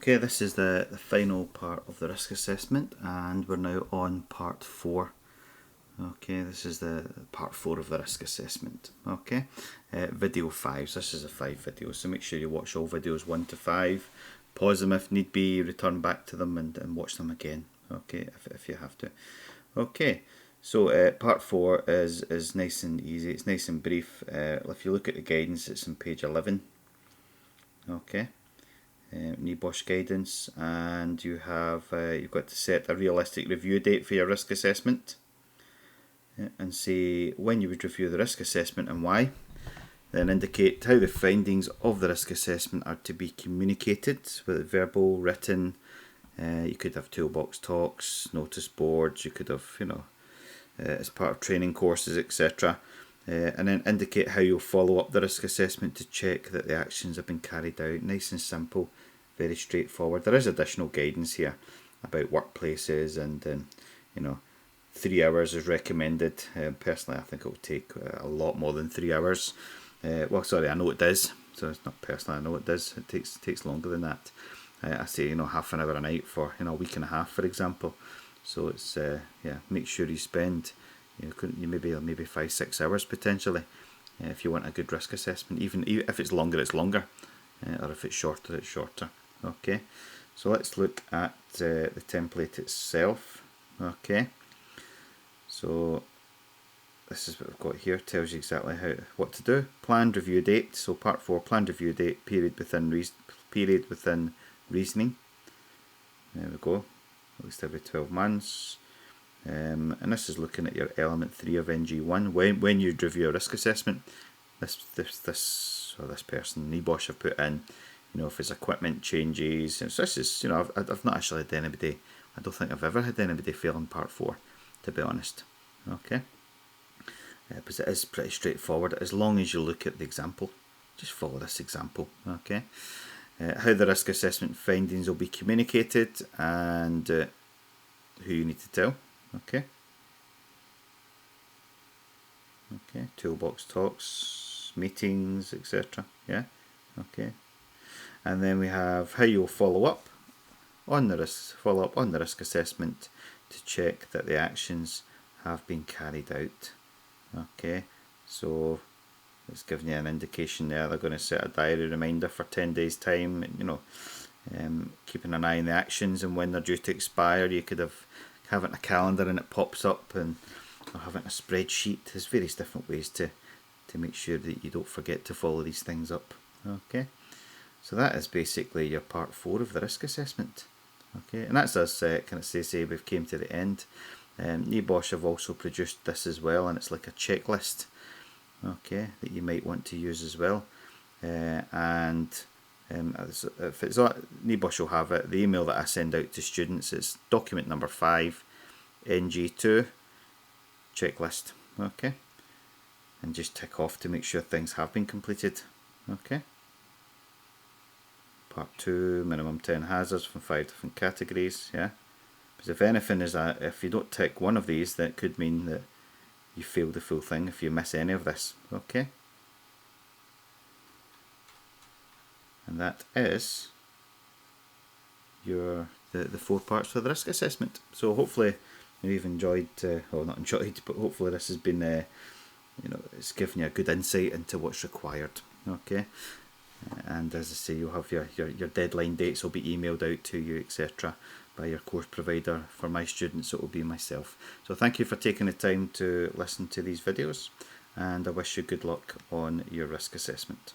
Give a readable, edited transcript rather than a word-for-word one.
Okay, this is the final part of the risk assessment, and we're now on part 4. Okay, this is the part 4 of the risk assessment. Okay, video 5. This is the 5 videos, so make sure you watch all videos 1 to 5. Pause them if need be, return back to them and watch them again. Okay, if you have to. Okay, so part 4 is nice and easy. It's nice and brief. If you look at the guidance, it's on page 11. Okay. NEBOSH guidance, and you have you've got to set a realistic review date for your risk assessment, and say when you would review the risk assessment and why. Then indicate how the findings of the risk assessment are to be communicated, whether verbal, written. You could have toolbox talks, notice boards. You could have, as part of training courses, etc. And then indicate how you'll follow up the risk assessment to check that the actions have been carried out. Nice and simple, very straightforward. There is additional guidance here about workplaces, and 3 hours is recommended. Personally, I think it will take a lot more than 3 hours. I know it does. So it's not personally, I know it does. It takes longer than that. I say half an hour a night for a week and a half, for example. So it's make sure you spend. Maybe 5-6 hours potentially, if you want a good risk assessment. Even if it's longer, it's longer, or if it's shorter, it's shorter. Okay, so let's look at the template itself. Okay, so this is what we've got here. Tells you exactly what to do. Planned review date. So part 4, planned review date, period within reasoning. There we go. At least every 12 months. And this is looking at your element 3 of NG1. When you review a risk assessment, this person, NEBOSH, have put in, if his equipment changes. And so this is, I've not actually had anybody, I don't think I've ever had anybody fail in part 4, to be honest. Okay. But it is pretty straightforward, as long as you look at the example. Just follow this example. Okay. How the risk assessment findings will be communicated, and who you need to tell. Okay. Toolbox talks, meetings, etc. Yeah. Okay. And then we have how you'll follow up on the risk assessment to check that the actions have been carried out. Okay. So it's giving you an indication there. They're going to set a diary reminder for 10 days time. Keeping an eye on the actions and when they're due to expire. You could have having a calendar and it pops up, or having a spreadsheet. There's various different ways to make sure that you don't forget to follow these things up. Okay, so that is basically your part 4 of the risk assessment. Okay, and that's us say we've came to the end. NEBOSH have also produced this as well, and it's like a checklist, okay, that you might want to use as well. If it's NEBOSH will have it. The email that I send out to students is document number 5, NG2 checklist. Okay, and just tick off to make sure things have been completed. Okay. Part 2, minimum 10 hazards from 5 different categories. Yeah, because if anything is if you don't tick one of these, that could mean that you failed the full thing if you miss any of this. Okay. And that is the 4 parts for the risk assessment. So hopefully you've enjoyed, not enjoyed, but hopefully this has been, it's given you a good insight into what's required. Okay, and as I say, you'll have your deadline dates will be emailed out to you, etc., by your course provider. For my students, it will be myself. So thank you for taking the time to listen to these videos, and I wish you good luck on your risk assessment.